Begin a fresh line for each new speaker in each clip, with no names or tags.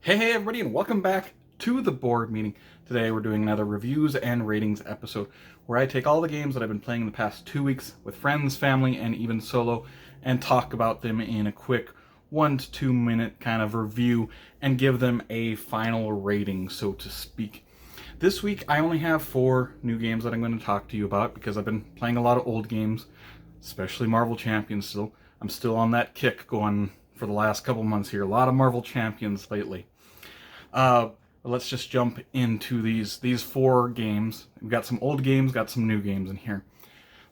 Hey everybody, and welcome back to the board meeting. Today we're doing another reviews and ratings episode where I take all the games that I've been playing in the past 2 weeks with friends, family, and even solo and talk about them in a quick 1 to 2 minute kind of review and give them a final rating, so to speak. This week I only have 4 new games that I'm going to talk to you about because I've been playing a lot of old games, especially Marvel Champions still. I'm still on that kick going for the last couple months here. A lot of Marvel Champions lately. Let's just jump into these 4 games. We've got some old games, got some new games in here.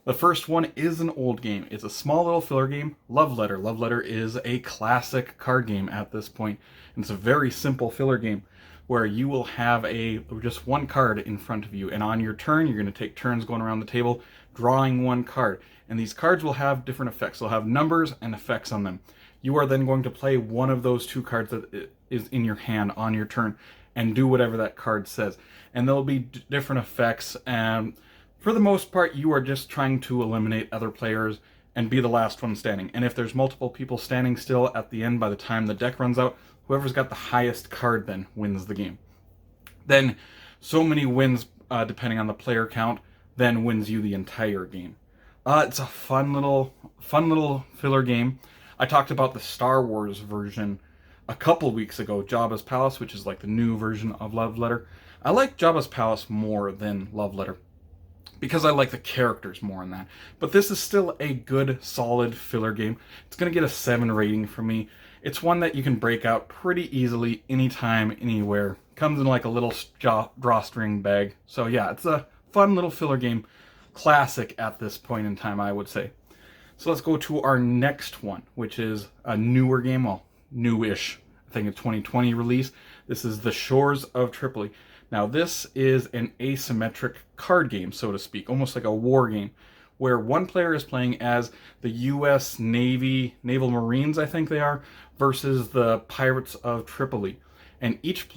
The first one is an old game. It's a small little filler game, Love Letter. Love Letter is a classic card game at this point. And it's a very simple filler game where you will have just one card in front of you, and on your turn, you're going to take turns going around the table, drawing one card. And these cards will have different effects. They'll have numbers and effects on them. You are then going to play one of those 2 cards that is in your hand on your turn and do whatever that card says. And there'll be different effects, and for the most part, you are just trying to eliminate other players and be the last one standing. And if there's multiple people standing still at the end by the time the deck runs out, whoever's got the highest card then wins the game. Then so many wins, depending on the player count, then wins you the entire game. It's a fun little filler game. I talked about the Star Wars version a couple weeks ago, Jabba's Palace, which is like the new version of Love Letter. I like Jabba's Palace more than Love Letter because I like the characters more in that. But this is still a good, solid filler game. It's going to get a 7 rating from me. It's one that you can break out pretty easily, anytime, anywhere. Comes in like a little drawstring bag. So yeah, it's a fun little filler game. Classic at this point in time, I would say. So let's go to our next one, which is a newer game, well, newish, I think a 2020 release. This is the Shores of Tripoli. Now this is an asymmetric card game, so to speak, almost like a war game, where one player is playing as the U.S. Navy, Naval Marines, I think they are, versus the Pirates of Tripoli. And each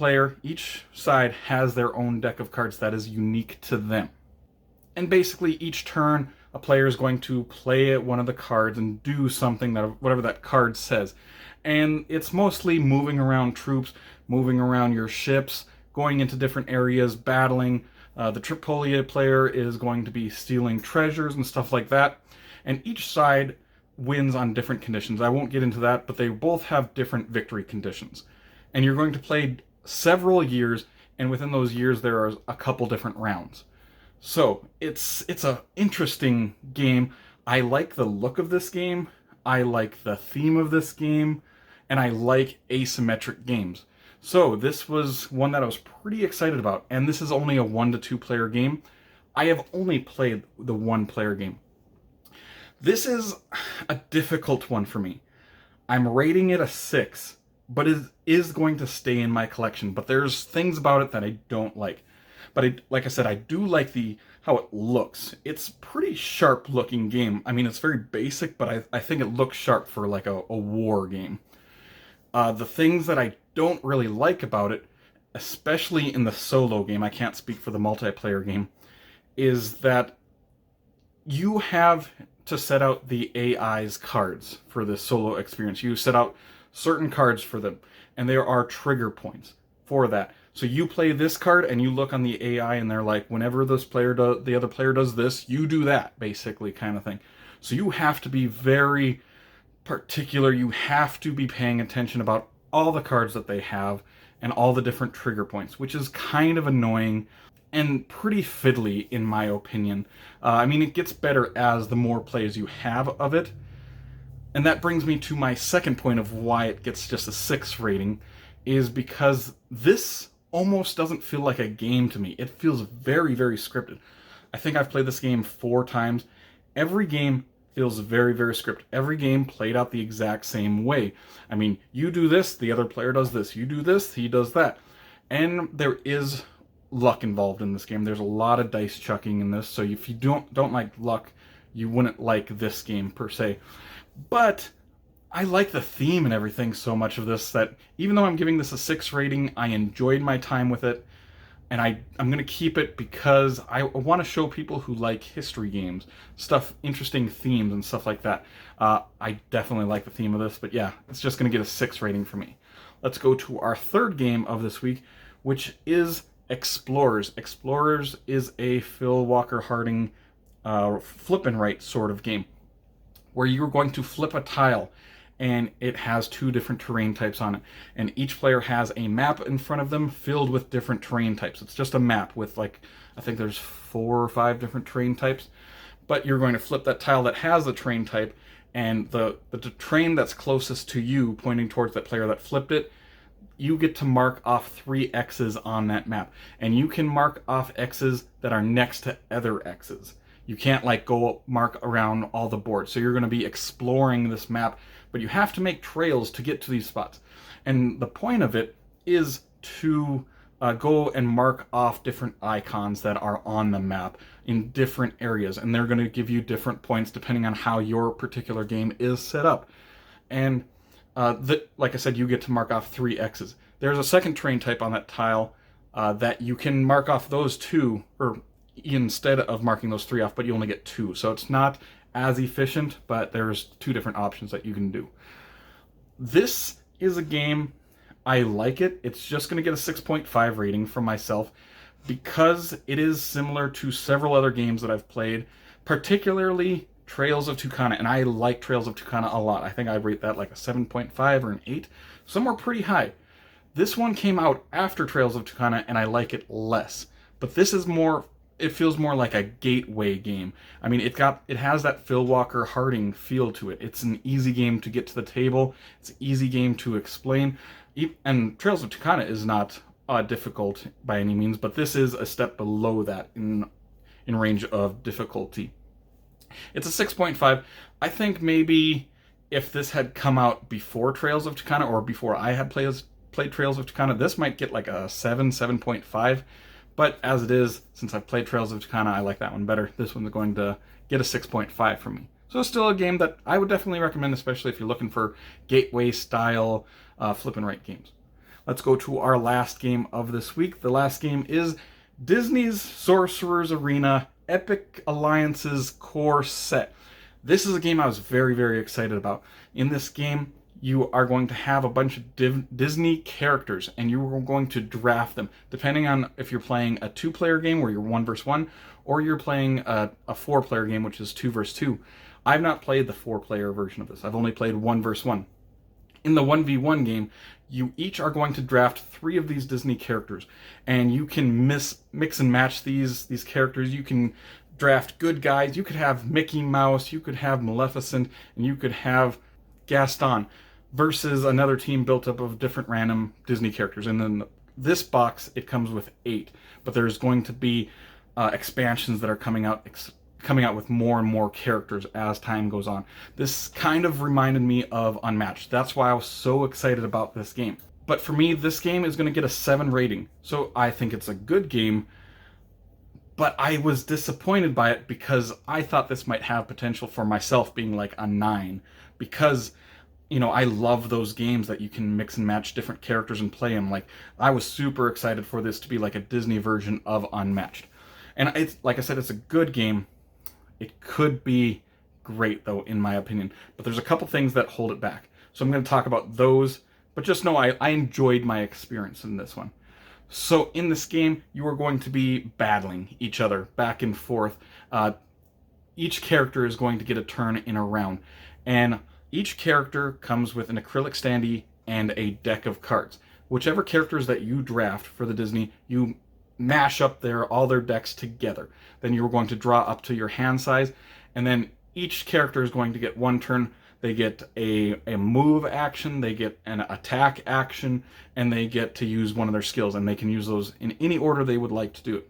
side has their own deck of cards that is unique to them. And basically each turn, a player is going to play one of the cards and do something that whatever that card says. And it's mostly moving around troops, moving around your ships, going into different areas, battling. The Tripoli player is going to be stealing treasures and stuff like that. And each side wins on different conditions. I won't get into that, but they both have different victory conditions. And you're going to play several years, and within those years there are a couple different rounds. So it's a interesting game. I like the look of this game. I like the theme of this game, and I like asymmetric games. So this was one that I was pretty excited about, and this is only a 1 to 2 player game. I have only played the 1 player game. This is a difficult one for me. I'm rating it a 6, but it is going to stay in my collection, but there's things about it that I don't like. But like I said, I do like how it looks. It's a pretty sharp looking game. I mean, it's very basic, but I think it looks sharp for like a war game. The things that I don't really like about it, especially in the solo game, I can't speak for the multiplayer game, is that you have to set out the AI's cards for this solo experience. You set out certain cards for them, and there are trigger points for that. So you play this card and you look on the AI and they're like, whenever the other player does this, you do that, basically, kind of thing. So you have to be very particular. You have to be paying attention about all the cards that they have and all the different trigger points, which is kind of annoying and pretty fiddly in my opinion. I mean, it gets better as the more plays you have of it. And that brings me to my second point of why it gets just a 6 rating, is because this almost doesn't feel like a game to me. It feels very, very scripted. I think I've played this game 4 times. Every game feels very, very scripted. Every game played out the exact same way. I mean, you do this, the other player does this. You do this, he does that. And there is luck involved in this game. There's a lot of dice chucking in this, so if you don't like luck, you wouldn't like this game per se. But I like the theme and everything so much of this that even though I'm giving this a 6 rating, I enjoyed my time with it. and I'm going to keep it because I want to show people who like history games, interesting themes and stuff like that. I definitely like the theme of this, but yeah, it's just going to get a 6 rating for me. Let's go to our third game of this week, which is Explorers. Explorers is a Phil Walker Harding flip and write sort of game, where you're going to flip a tile, and it has 2 different terrain types on it. And each player has a map in front of them filled with different terrain types. It's just a map with, like, I think there's 4 or 5 different terrain types. But you're going to flip that tile that has the terrain type, and the terrain that's closest to you, pointing towards that player that flipped it, you get to mark off 3 X's on that map. And you can mark off X's that are next to other X's. You can't, like, go mark around all the board. So you're going to be exploring this map, but you have to make trails to get to these spots. And the point of it is to go and mark off different icons that are on the map in different areas. And they're going to give you different points depending on how your particular game is set up. And like I said, you get to mark off 3 X's. There's a second terrain type on that tile that you can mark off those 2, or instead of marking those 3 off, but you only get 2. So it's not as efficient, but there's 2 different options that you can do. This is a game, I like it. It's just going to get a 6.5 rating from myself because it is similar to several other games that I've played, particularly Trails of Tucana, and I like Trails of Tucana a lot. I think I rate that like a 7.5 or an 8, somewhere pretty high. This one came out after Trails of Tucana, and I like it less. But this is more, it feels more like a gateway game. I mean, it has that Phil Walker Harding feel to it. It's an easy game to get to the table. It's an easy game to explain. And Trails of Tucana is not difficult by any means, but this is a step below that in range of difficulty. It's a 6.5. I think maybe if this had come out before Trails of Tucana, or before I had played Trails of Tucana, this might get like a 7.5. But as it is, since I've played Trails of Tucana, I like that one better. This one's going to get a 6.5 from me. So it's still a game that I would definitely recommend, especially if you're looking for gateway-style flip and write games. Let's go to our last game of this week. The last game is Disney's Sorcerers Arena Epic Alliances Core Set. This is a game I was very, very excited about. In this game, you are going to have a bunch of Disney characters, and you are going to draft them, depending on if you're playing a 2-player game where you're 1 versus 1, or you're playing a 4-player game, which is 2 versus 2. I've not played the 4-player version of this. I've only played 1 versus 1. In the 1v1 game, you each are going to draft 3 of these Disney characters, and you can mix and match these characters. You can draft good guys. You could have Mickey Mouse, you could have Maleficent, and you could have Gaston, versus another team built up of different random Disney characters. And then this box, it comes with 8, but there's going to be expansions that are coming out with more and more characters as time goes on. This kind of reminded me of Unmatched. That's why I was so excited about this game. But for me, this game is going to get a 7 rating. So I think it's a good game, but I was disappointed by it because I thought this might have potential for myself being like a 9, because I love those games that you can mix and match different characters and play them. Like, I was super excited for this to be like a Disney version of Unmatched. And it's, like I said, it's a good game. It could be great, though, in my opinion. But there's a couple things that hold it back. So I'm going to talk about those. But just know I enjoyed my experience in this one. So in this game, you are going to be battling each other back and forth. Each character is going to get a turn in a round. And each character comes with an acrylic standee and a deck of cards. Whichever characters that you draft for the Disney, you mash up all their decks together. Then you're going to draw up to your hand size, and then each character is going to get 1 turn. They get a move action, they get an attack action, and they get to use one of their skills, and they can use those in any order they would like to do it.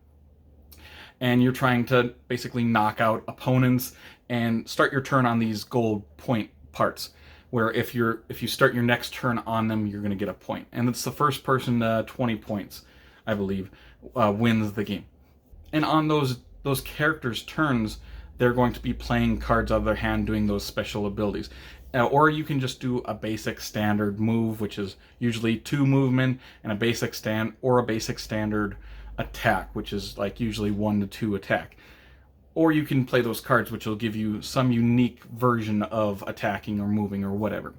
And you're trying to basically knock out opponents and start your turn on these gold point parts, where if you start your next turn on them, you're going to get a point. And it's the first person to 20 points, I believe, wins the game. And on those characters' turns, they're going to be playing cards out of their hand, doing those special abilities. Or you can just do a basic standard move, which is usually 2 movement, and a basic standard attack, which is like usually 1 to 2 attack. Or you can play those cards, which will give you some unique version of attacking or moving or whatever.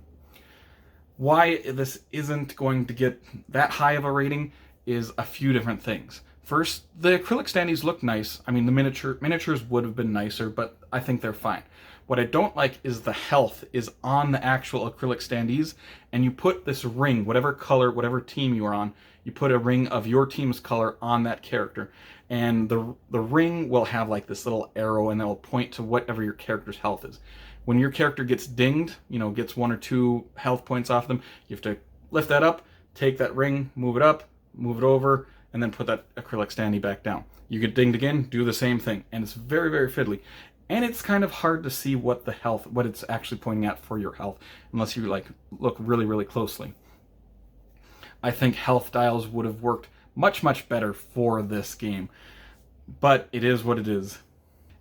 Why this isn't going to get that high of a rating is a few different things. First, the acrylic standees look nice. I mean, the miniatures would have been nicer, but I think they're fine. What I don't like is the health is on the actual acrylic standees, and you put this ring, whatever color, whatever team you are on, you put a ring of your team's color on that character, and the ring will have like this little arrow, and it will point to whatever your character's health is. When your character gets dinged, gets 1 or 2 health points off them, you have to lift that up, take that ring, move it up, move it over, and then put that acrylic standee back down. You get dinged again, do the same thing, and it's very, very fiddly. And it's kind of hard to see what it's actually pointing at for your health, unless you look really, really closely. I think health dials would have worked much, much better for this game, but it is what it is.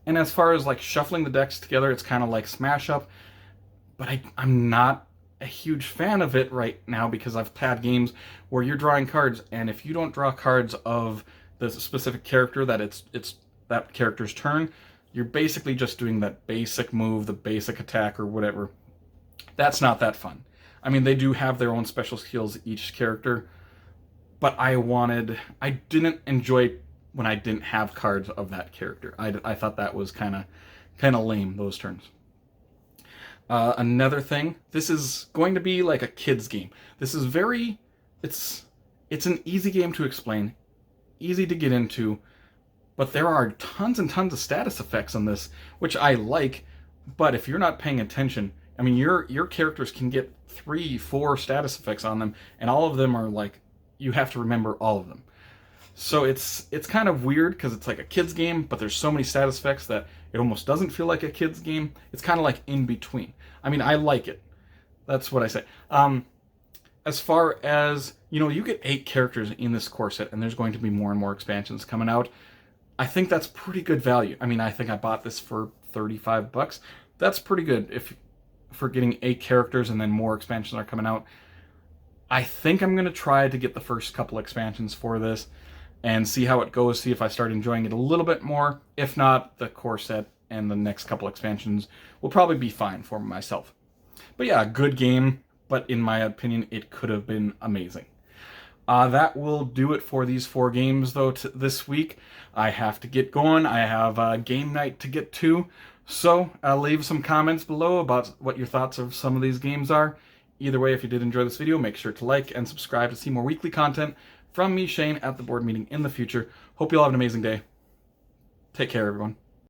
And as far as shuffling the decks together, it's kind of like Smash Up, but I'm not a huge fan of it right now because I've had games where you're drawing cards, and if you don't draw cards of the specific character that it's that character's turn, you're basically just doing that basic move, the basic attack or whatever. That's not that fun. I mean, they do have their own special skills, each character, but I didn't enjoy when I didn't have cards of that character. I thought that was kind of lame, those turns. Another thing, this is going to be like a kid's game. This is it's an easy game to explain, easy to get into, but there are tons and tons of status effects on this, which I like, but if you're not paying attention, I mean, your characters can get 3, 4 status effects on them, and all of them are you have to remember all of them. So it's kind of weird because it's like a kid's game, but there's so many status effects that it almost doesn't feel like a kid's game. It's kind of like in between. I mean, I like it. That's what I say. As far as, you get 8 characters in this core set, and there's going to be more and more expansions coming out. I think that's pretty good value. I mean, I think I bought this for $35. That's pretty good for getting 8 characters and then more expansions are coming out. I think I'm going to try to get the first couple expansions for this and see how it goes, see if I start enjoying it a little bit more. If not, the core set and the next couple expansions will probably be fine for myself. But yeah, good game, but in my opinion, it could have been amazing. That will do it for these 4 games, though, this week. I have to get going. I have a game night to get to. So leave some comments below about what your thoughts of some of these games are. Either way, if you did enjoy this video, make sure to like and subscribe to see more weekly content from me, Shane, at the board meeting in the future. Hope you all have an amazing day. Take care, everyone.